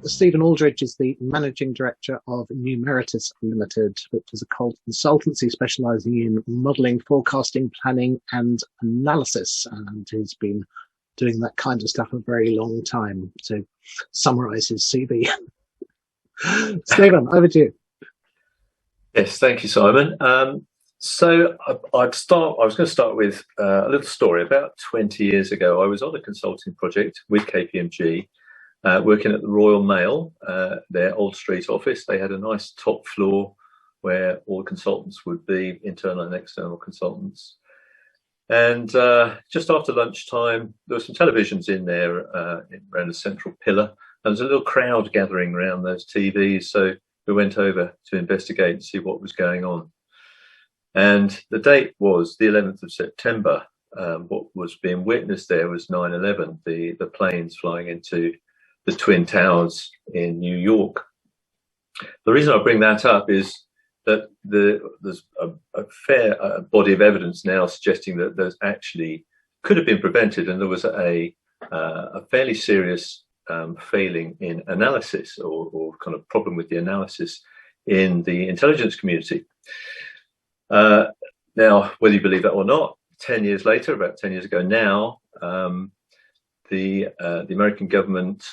Stephen Aldridge is the Managing Director of Numeritas Limited, which is a consultancy specialising in modelling, forecasting, planning and analysis. And he's been doing that kind of stuff a very long time. So summarise his CV. Stephen, over to you. Yes, thank you, Simon. So I was going to start with a little story. About 20 years ago, I was on a consulting project with KPMG, working at the Royal Mail, their Old Street office. They had a nice top floor where all the consultants would be, internal and external consultants. And just after lunchtime, there were some televisions in there around the central pillar. There was a little crowd gathering around those TVs, so we went over to investigate and see what was going on. And the date was the 11th of September. What was being witnessed there was 9/11, the planes flying into the Twin Towers in New York. The reason I bring that up is that there's a fair body of evidence now suggesting that there's actually could have been prevented, and there was a fairly serious failing in analysis or kind of problem with the analysis in the intelligence community. Now, whether you believe that or not, 10 years later, about 10 years ago now, the American government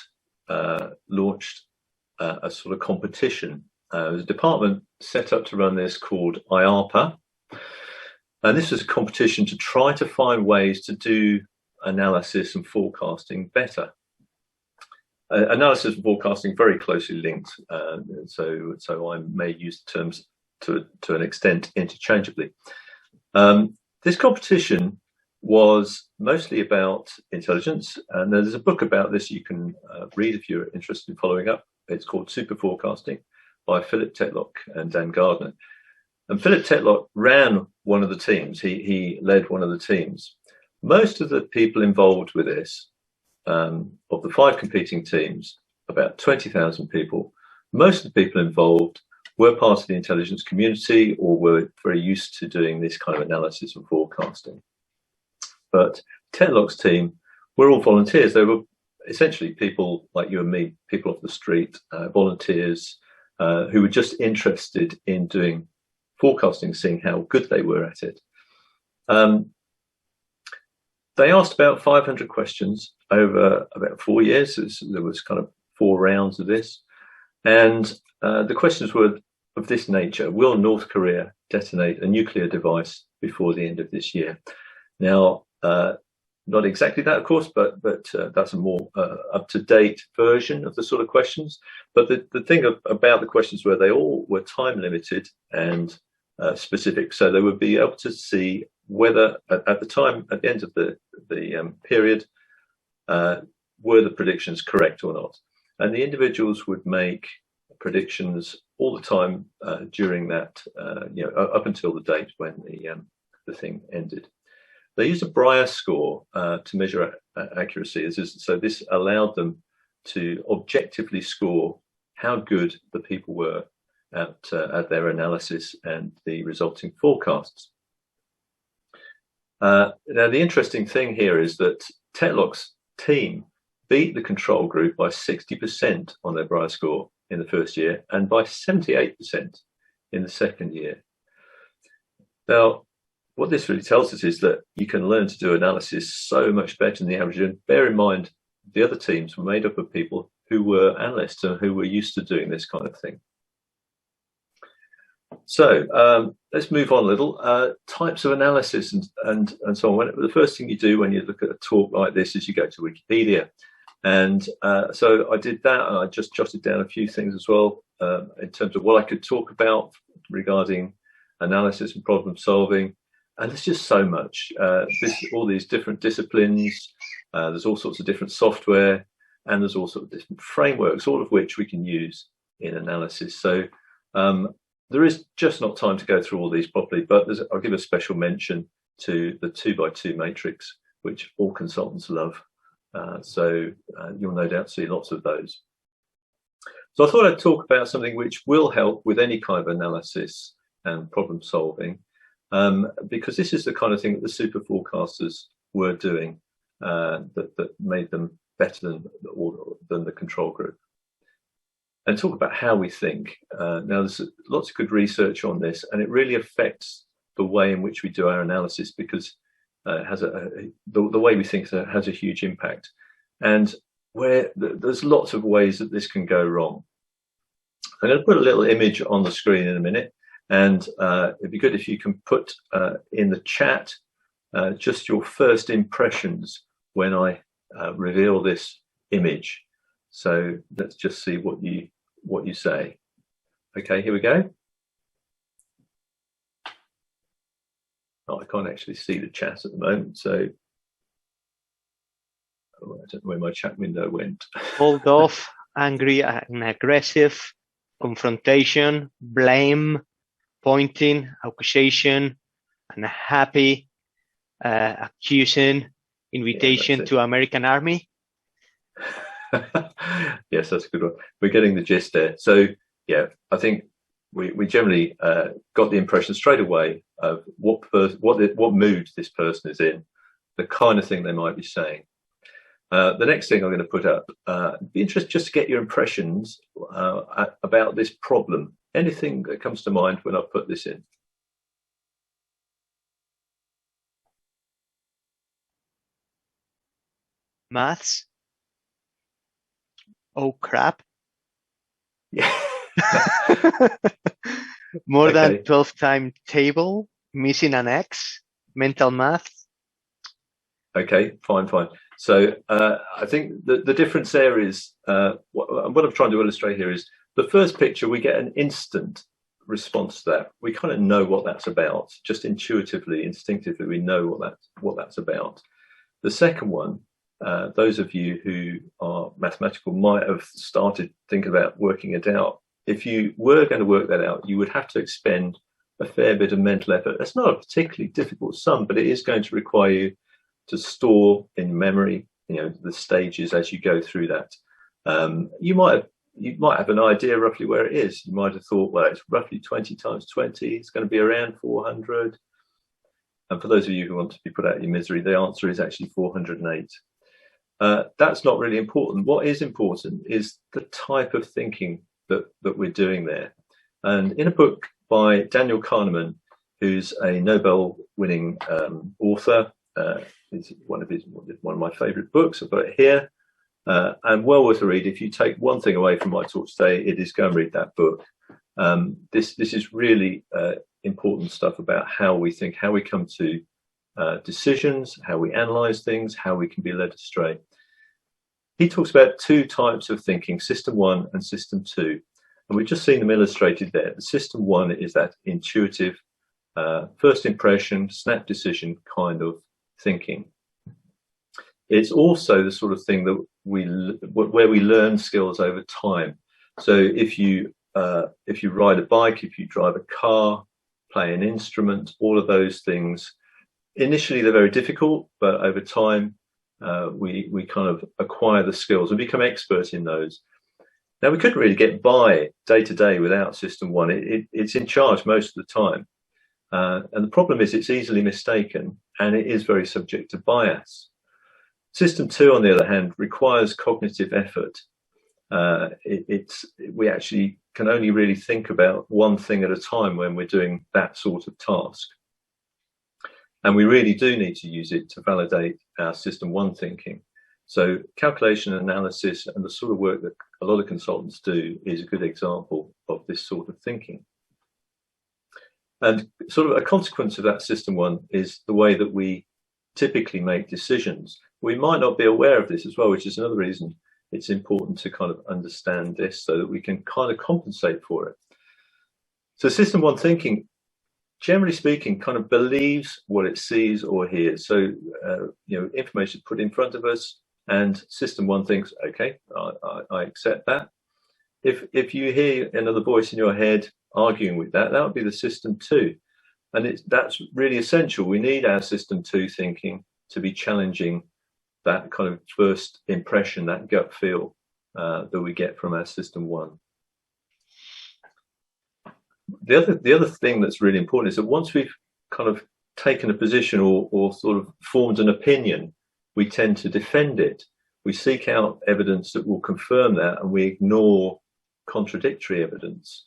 launched a sort of competition. There was a department set up to run this called IARPA, and this was a competition to try to find ways to do analysis and forecasting better. Analysis and forecasting very closely linked, so I may use the terms to an extent interchangeably. This competition was mostly about intelligence, and there's a book about this you can read if you're interested in following up. It's called Super Forecasting by Philip Tetlock and Dan Gardner. And Philip Tetlock ran one of the teams. He led one of the teams. Most of the people involved with this, of the 5 competing teams, about 20,000 people, most of the people involved were part of the intelligence community or were very used to doing this kind of analysis and forecasting. But Tetlock's team were all volunteers. They were essentially people like you and me, people off the street, volunteers who were just interested in doing forecasting, seeing how good they were at it. They asked about 500 questions over about 4 years. There was kind of 4 rounds of this. And the questions were of this nature: will North Korea detonate a nuclear device before the end of this year? Now, not exactly that, of course, but that's a more up-to-date version of the sort of questions. But the thing about the questions were they all were time limited and specific. So they would be able to see whether at the end of the period, were the predictions correct or not. And the individuals would make predictions all the time during that, up until the date when the thing ended. They used a Brier score to measure accuracy. So this allowed them to objectively score how good the people were at their analysis and the resulting forecasts. Now, the interesting thing here is that Tetlock's team beat the control group by 60% on their Brier score in the first year and by 78% in the second year. Now, what this really tells us is that you can learn to do analysis so much better than the average. And bear in mind, the other teams were made up of people who were analysts and who were used to doing this kind of thing. So let's move on a little. Types of analysis and so on. The first thing you do when you look at a talk like this is you go to Wikipedia. And so I did that, and I just jotted down a few things as well in terms of what I could talk about regarding analysis and problem solving. And there's just so much. All these different disciplines, there's all sorts of different software, and there's all sorts of different frameworks, all of which we can use in analysis. So there is just not time to go through all these properly, but I'll give a special mention to the 2x2 matrix, which all consultants love. So you'll no doubt see lots of those. So I thought I'd talk about something which will help with any kind of analysis and problem solving, because this is the kind of thing that the super forecasters were doing that made them better than the control group. and talk about how we think. Now, there's lots of good research on this, and it really affects the way in which we do our analysis, because it has the way we think has a huge impact. And there's lots of ways that this can go wrong. I'm going to put a little image on the screen in a minute, and it'd be good if you can put in the chat just your first impressions when I reveal this image. So let's just see what you say. Okay, here we go. Oh, I can't actually see the chat at the moment, so I don't know where my chat window went. Hold off, angry and aggressive, confrontation, blame, pointing, accusation, unhappy, accusing, invitation to American Army. Yes, that's a good one. We're getting the gist there. So yeah, I think we generally got the impression straight away of what mood this person is in, the kind of thing they might be saying. The next thing I'm going to put up, be interested just to get your impressions about this problem. Anything that comes to mind when I put this in? Maths. Oh crap. Yeah. More than 12-time table, missing an X, mental math. Okay, fine. So I think the difference there is, what I'm trying to illustrate here is, the first picture, we get an instant response to that. We kind of know what that's about, just intuitively, instinctively, we know what that's about. The second one, those of you who are mathematical might have started thinking about working it out. If you were going to work that out, you would have to expend a fair bit of mental effort. That's not a particularly difficult sum, but it is going to require you to store in memory, the stages as you go through that. You might have an idea roughly where it is. You might have thought, well, it's roughly 20 times 20. It's going to be around 400. And for those of you who want to be put out of your misery, the answer is actually 408. That's not really important. What is important is the type of thinking that we're doing there. And in a book by Daniel Kahneman, who's a Nobel-winning author, it's one of my favorite books. I've got it here, and well worth a read. If you take one thing away from my talk today, it is go and read that book. This is really important stuff about how we think, how we come to decisions, how we analyze things, how we can be led astray. He talks about two types of thinking, system one and system two, and we've just seen them illustrated there. The system one is that intuitive, first impression, snap decision kind of thinking. It's also the sort of thing that where we learn skills over time. So if you ride a bike, if you drive a car, play an instrument, all of those things, initially they're very difficult, but over time we kind of acquire the skills and become expert in those. Now, we couldn't really get by day to day without system one. It's in charge most of the time. And the problem is it's easily mistaken, and it is very subject to bias. System two, on the other hand, requires cognitive effort. We actually can only really think about one thing at a time when we're doing that sort of task. And we really do need to use it to validate our system one thinking. So calculation analysis and the sort of work that a lot of consultants do is a good example of this sort of thinking. And sort of a consequence of that system one is the way that we typically make decisions. We might not be aware of this as well, which is another reason it's important to kind of understand this so that we can kind of compensate for it. So system one thinking, generally speaking, kind of believes what it sees or hears. So, information is put in front of us, and system one thinks, okay, I accept that. If you hear another voice in your head arguing with that, that would be the system two. And that's really essential. We need our system two thinking to be challenging that kind of first impression, that gut feel that we get from our system one. The other thing that's really important is that once we've kind of taken a position or sort of formed an opinion, we tend to defend it. We seek out evidence that will confirm that, and we ignore contradictory evidence.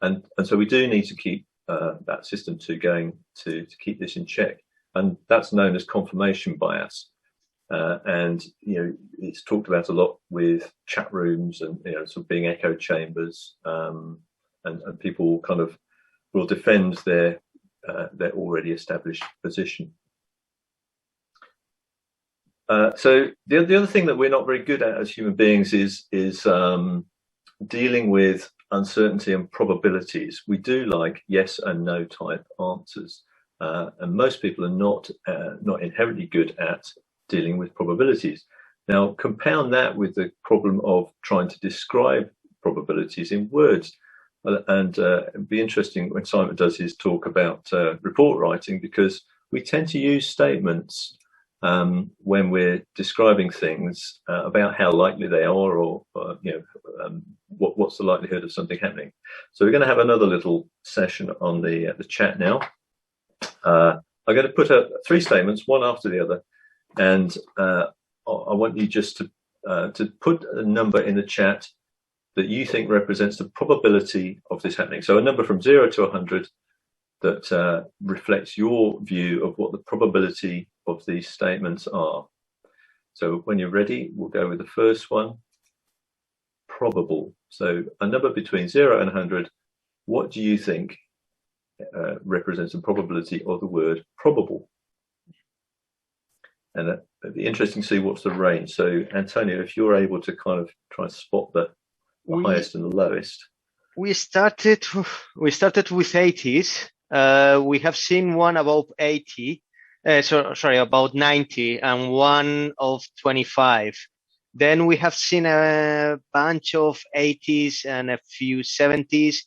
And so we do need to keep that system going to keep this in check. And that's known as confirmation bias. And it's talked about a lot with chat rooms and sort of being echo chambers, and people kind of will defend their already established position. So the other thing that we're not very good at as human beings is dealing with uncertainty and probabilities. We do like yes and no type answers, and most people are not inherently good at dealing with probabilities. Now, compound that with the problem of trying to describe probabilities in words. And it'd be interesting when Simon does his talk about report writing, because we tend to use statements when we're describing things about how likely they are, or what's the likelihood of something happening. So we're going to have another little session on the chat now. I'm going to put up 3 statements, one after the other. And I want you just to put a number in the chat that you think represents the probability of this happening. So a number from 0 to 100 that reflects your view of what the probability of these statements are. So when you're ready, we'll go with the first one, probable. So a number between 0 and 100, what do you think represents the probability of the word probable? And it'd be interesting to see what's the range. So, Antonio, if you're able to kind of try and spot the highest and the lowest. We started with 80s. We have seen one above 80. About 90, and one of 25. Then we have seen a bunch of 80s and a few 70s,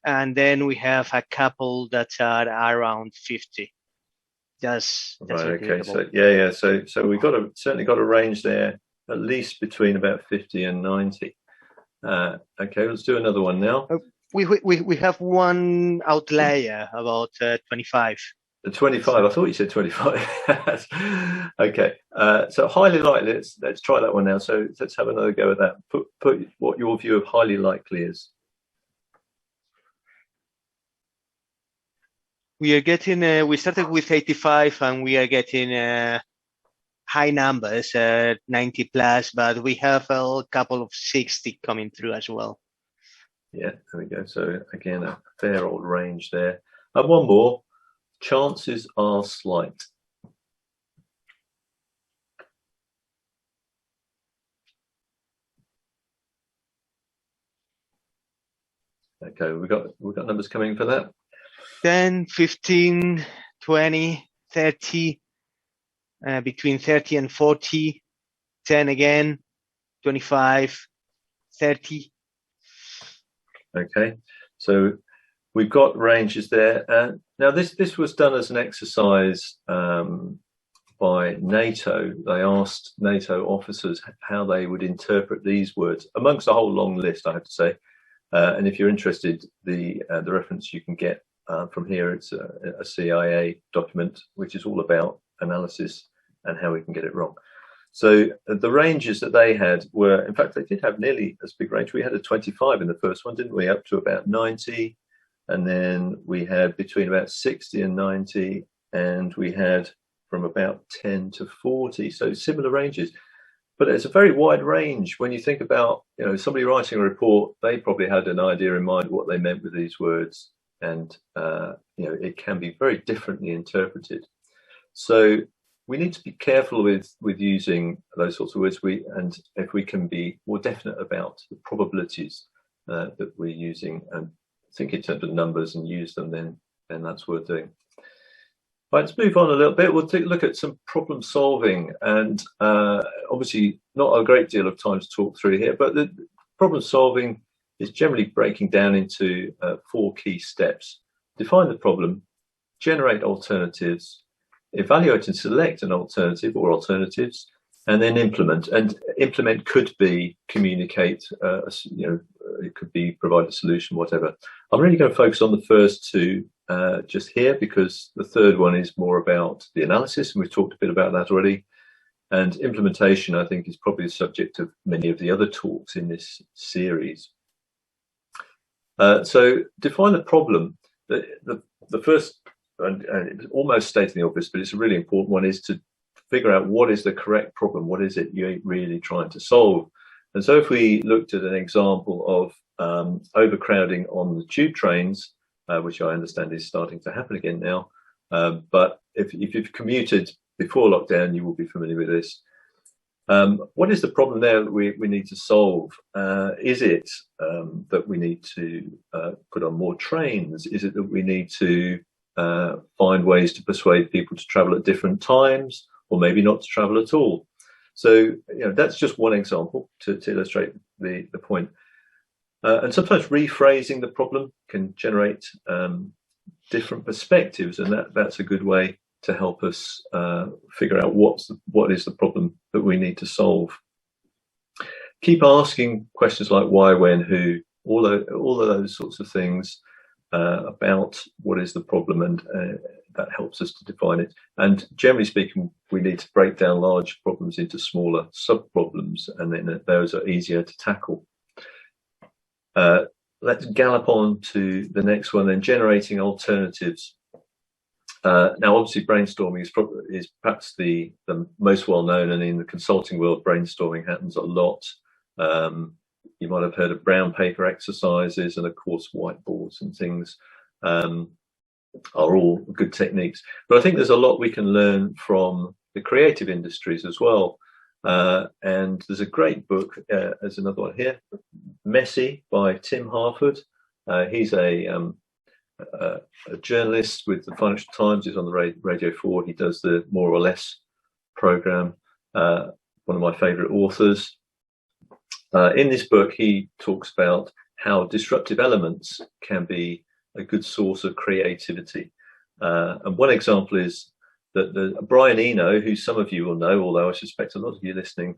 and then we have a couple that are around 50. That's right. Okay. So yeah. So we've certainly got a range there, at least between about 50 and 90. Okay. Let's do another one now. We have one outlier about 25. 25. I thought you said 25. Okay. So highly likely. Let's try that one now. So let's have another go at that. Put what your view of highly likely is. We are getting. We started with 85, and we are getting high numbers, 90 plus. But we have a couple of 60 coming through as well. Yeah. There we go. So again, a fair old range there. And one more. Chances are slight. Okay, we've got numbers coming for that. 10, 15, 20, 30, between 30 and 40, 10 again, 25, 30. Okay, so we've got ranges there. Now, this was done as an exercise by NATO. They asked NATO officers how they would interpret these words, amongst a whole long list, I have to say. And if you're interested, the reference you can get from here, it's a CIA document, which is all about analysis and how we can get it wrong. So the ranges that they had were, in fact, they did have nearly as big range. We had a 25 in the first one, didn't we? Up to about 90. And then we had between about 60 and 90, and we had from about 10 to 40. So similar ranges. But it's a very wide range. When you think about, somebody writing a report, they probably had an idea in mind what they meant with these words. And, it can be very differently interpreted. So we need to be careful with using those sorts of words. And if we can be more definite about the probabilities that we're using and think in terms of numbers and use them, then that's worth doing. Right, let's move on a little bit. We'll take a look at some problem solving, and obviously not a great deal of time to talk through here, but the problem solving is generally breaking down into 4 key steps. Define the problem, generate alternatives, evaluate and select an alternative or alternatives, and then implement. And implement could be communicate, it could be provide a solution, whatever. I'm really going to focus on the first 2 just here, because the third one is more about the analysis, and we've talked a bit about that already. And implementation, I think, is probably the subject of many of the other talks in this series. So define the problem. The first, and it's almost stating the obvious, but it's a really important one, is to figure out what is the correct problem. What is it you're really trying to solve? And so if we looked at an example of overcrowding on the tube trains, which I understand is starting to happen again now, but if you've commuted before lockdown, you will be familiar with this. What is the problem there that we need to solve? Is it that we need to put on more trains? Is it that we need to find ways to persuade people to travel at different times, or maybe not to travel at all? So that's just one example to illustrate the point. And sometimes rephrasing the problem can generate different perspectives, and that's a good way to help us figure out what is the problem that we need to solve. Keep asking questions like why, when, who, all of those sorts of things about what is the problem, and that helps us to define it. And generally speaking, we need to break down large problems into smaller sub-problems, and then those are easier to tackle. Let's gallop on to the next one, then, generating alternatives. Now, obviously, brainstorming is perhaps the most well-known, and in the consulting world, brainstorming happens a lot. You might have heard of brown paper exercises, and of course, whiteboards and things are all good techniques. But I think there's a lot we can learn from the creative industries as well. And there's a great book, there's another one here, Messy by Tim Harford. He's a journalist with the Financial Times. He's on the Radio 4. He does the More or Less program. One of my favorite authors. In this book, he talks about how disruptive elements can be a good source of creativity. And one example is that Brian Eno, who some of you will know, although I suspect a lot of you listening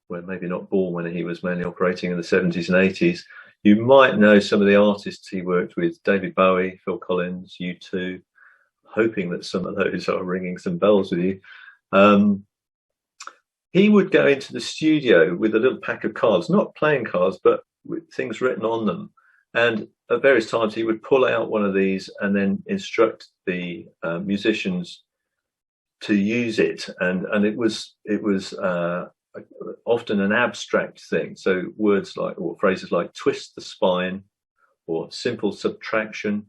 were maybe not born when he was mainly operating in the 70s and 80s, you might know some of the artists he worked with: David Bowie, Phil Collins, U2, hoping that some of those are ringing some bells with you. He would go into the studio with a little pack of cards, not playing cards, but with things written on them. And at various times, he would pull out one of these and then instruct the musicians to use it. And it was often an abstract thing. So words like, or phrases like twist the spine, or simple subtraction,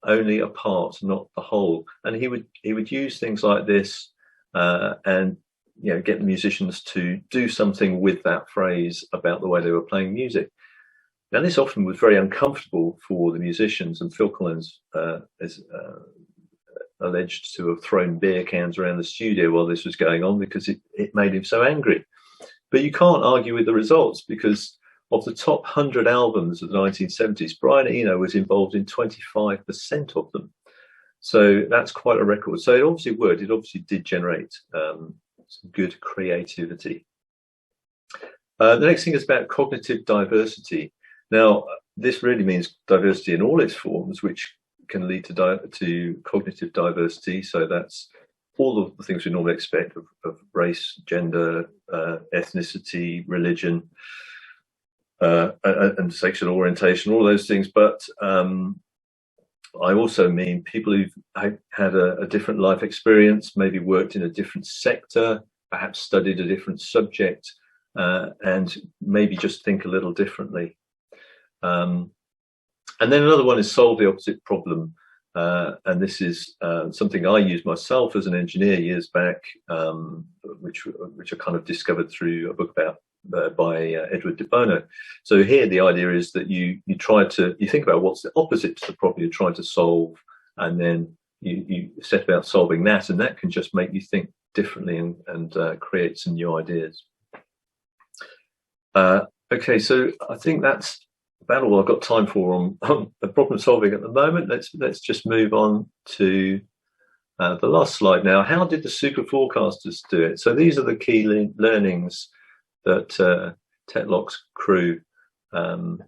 only a part, not the whole. And he would use things like this and get the musicians to do something with that phrase about the way they were playing music. Now, this often was very uncomfortable for the musicians, and Phil Collins is alleged to have thrown beer cans around the studio while this was going on because it made him so angry. But you can't argue with the results, because of the top 100 albums of the 1970s, Brian Eno was involved in 25% of them. So that's quite a record. So it obviously did generate some good creativity. The next thing is about cognitive diversity. Now, this really means diversity in all its forms, which can lead to cognitive diversity. So that's all of the things we normally expect of race, gender, ethnicity, religion, and sexual orientation, all those things. But I also mean people who've had a different life experience, maybe worked in a different sector, perhaps studied a different subject, and maybe just think a little differently. And then another one is solve the opposite problem. And this is something I used myself as an engineer years back, which I kind of discovered through a book by Edward de Bono. So here the idea is that you think about what's the opposite to the problem you're trying to solve, and then you set about solving that, and that can just make you think differently and create some new ideas. Okay, so I think that's about all I've got time for on the problem solving at the moment. Let's just move on to the last slide now. How did the super forecasters do it? So these are the key learnings that Tetlock's crew, how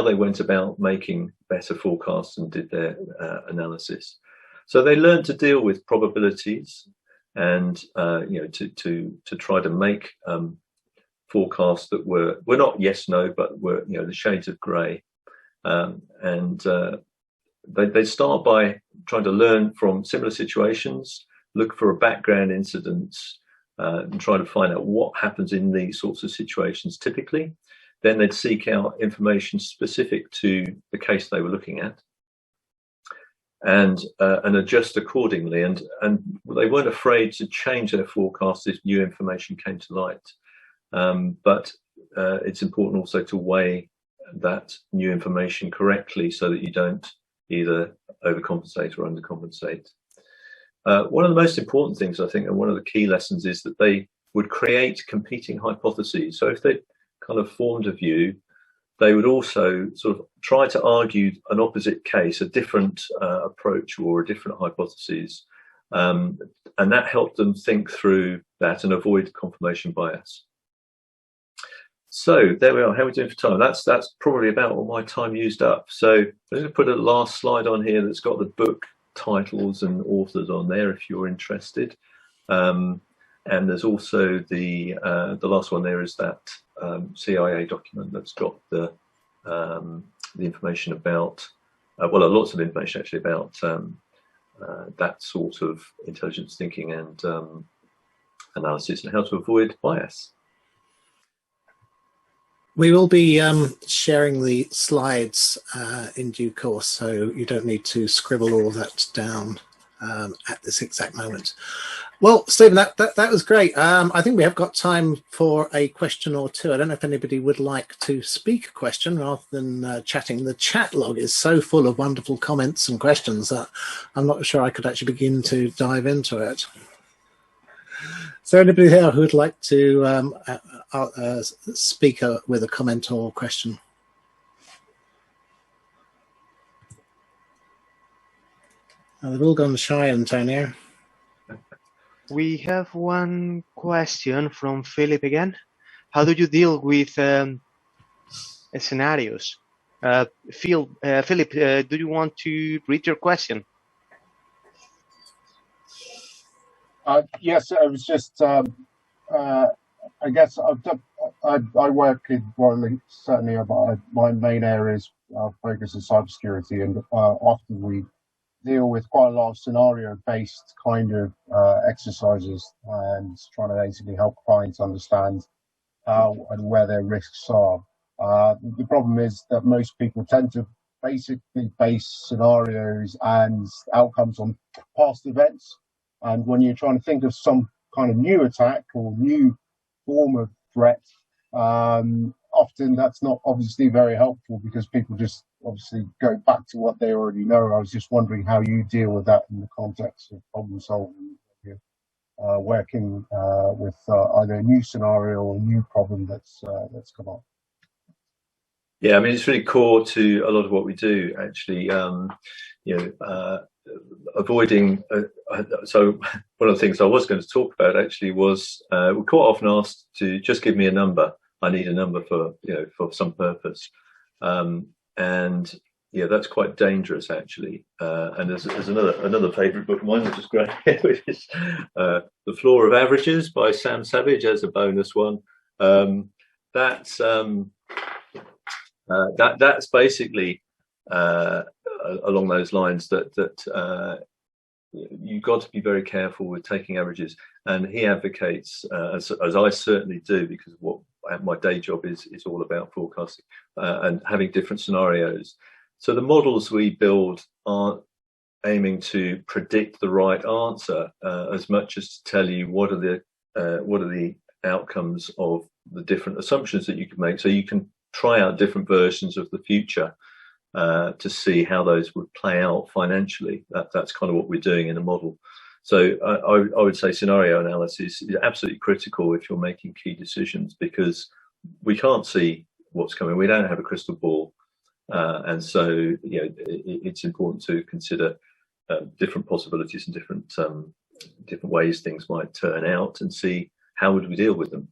they went about making better forecasts and did their analysis. So they learned to deal with probabilities and to try to make forecasts that were not yes, no, but were, you know, the shades of grey. They start by trying to learn from similar situations, look for a background incidents, and try to find out what happens in these sorts of situations typically. Then they'd seek out information specific to the case they were looking at, and adjust accordingly. And they weren't afraid to change their forecast if new information came to light. But it's important also to weigh that new information correctly so that you don't either overcompensate or undercompensate. One of the most important things, I think, and one of the key lessons is that they would create competing hypotheses. So if they kind of formed a view, they would also sort of try to argue an opposite case, a different approach or a different hypothesis. And that helped them think through that and avoid confirmation bias. So there we are. How are we doing for time? That's probably about all my time used up. So I'm going to put a last slide on here that's got the book titles and authors on there if you're interested. And there's also the last one there is that CIA document that's got the information about lots of information actually about that sort of intelligence thinking and analysis and how to avoid bias. We will be sharing the slides in due course, so you don't need to scribble all that down at this exact moment. Well, Stephen, that was great. I think we have got time for a question or two. I don't know if anybody would like to speak a question rather than chatting. The chat log is so full of wonderful comments and questions that I'm not sure I could actually begin to dive into it. Is there anybody here who would like to speak with a comment or question? They've all gone shy, Antonio. We have one question from Philip again. How do you deal with scenarios? Philip, do you want to read your question? Yes, it was just, I guess I work in, well, certainly my main areas focus on cybersecurity, and often we deal with quite a lot of scenario-based kind of exercises and trying to basically help clients understand how and where their risks are. The problem is that most people tend to basically base scenarios and outcomes on past events. And when you're trying to think of some kind of new attack or new form of threat, often that's not obviously very helpful because people just obviously go back to what they already know. I was just wondering how you deal with that in the context of problem solving, working with either a new scenario or a new problem that's come up. Yeah, I mean, it's really core to a lot of what we do, actually. Avoiding. So one of the things I was going to talk about actually was we're quite often asked to just give me a number. I need a number for for some purpose, and yeah, that's quite dangerous actually. And there's another favourite book of mine which is great, which is The Floor of Averages by Sam Savage as a bonus one. That's basically along those lines that you've got to be very careful with taking averages, and he advocates as I certainly do, because what my day job is all about forecasting and having different scenarios. So the models we build aren't aiming to predict the right answer as much as to tell you what are the outcomes of the different assumptions that you can make, so you can try out different versions of the future to see how those would play out financially. That's kind of what we're doing in a model. So I would say scenario analysis is absolutely critical if you're making key decisions, because we can't see what's coming. We don't have a crystal ball, and so it's important to consider different possibilities and different ways things might turn out, and see how would we deal with them.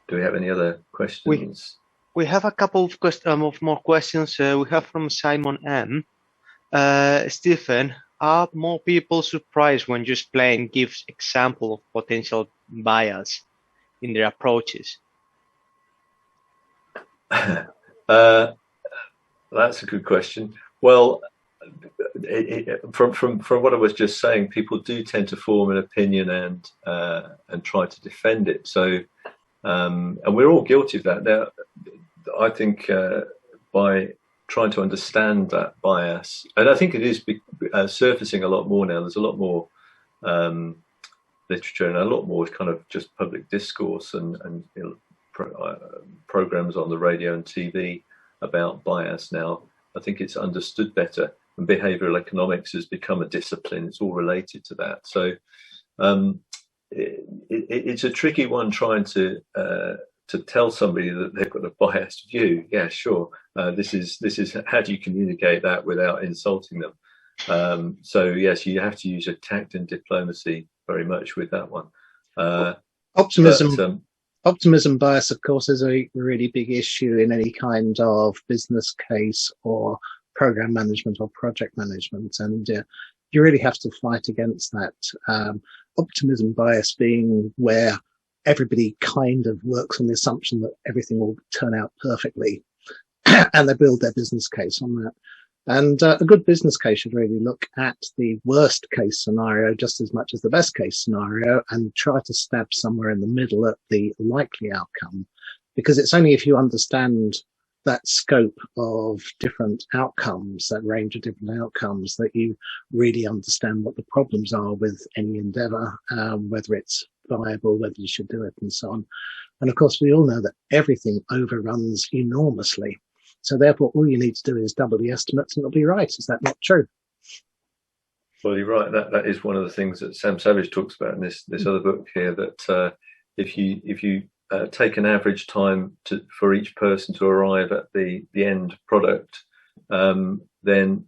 Do we have any other questions? We have a couple of more questions. We have from Simon M. Stephen, are more people surprised when you explain, gives example of potential bias in their approaches? That's a good question. Well, from what I was just saying, people do tend to form an opinion and try to defend it. So, and we're all guilty of that. Now, I think by trying to understand that bias, and I think it is surfacing a lot more now. There's a lot more literature and a lot more kind of just public discourse and programs on the radio and TV about bias now. I think it's understood better, and behavioral economics has become a discipline. It's all related to that. So it's a tricky one trying to tell somebody that they've got a biased view. Yeah, sure. This is how do you communicate that without insulting them? So yes, you have to use your tact and diplomacy very much with that one. Optimism bias, of course, is a really big issue in any kind of business case or program management or project management, and you really have to fight against that. Optimism bias being where everybody kind of works on the assumption that everything will turn out perfectly, and they build their business case on that. And a good business case should really look at the worst case scenario just as much as the best case scenario and try to stab somewhere in the middle at the likely outcome. Because it's only if you understand that scope of different outcomes, that range of different outcomes, that you really understand what the problems are with any endeavor, whether it's viable, whether you should do it, and so on. And of course, we all know that everything overruns enormously. So therefore, all you need to do is double the estimates and it'll be right. Is that not true? Well, you're right. That is one of the things that Sam Savage talks about in this other book here, that if you take an average time for each person to arrive at the end product, then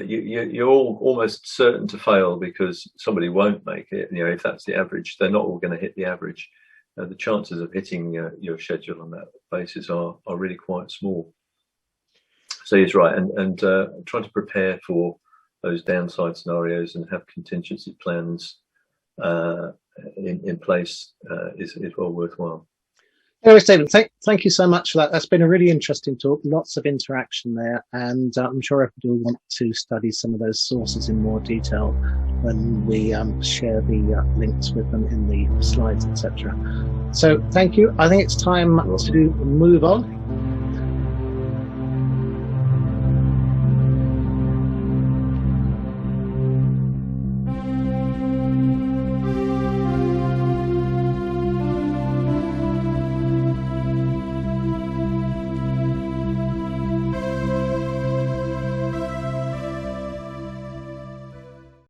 you're all almost certain to fail, because somebody won't make it. You know, if that's the average, they're not all going to hit the average. The chances of hitting your schedule on that basis are really quite small. So he's right, and trying to prepare for those downside scenarios and have contingency plans in place is well worthwhile. Anyway, Stephen, thank you so much for that. That's been a really interesting talk. Lots of interaction there, and I'm sure everybody will want to study some of those sources in more detail when we share the links with them in the slides, etc. So thank you. I think it's time to move on.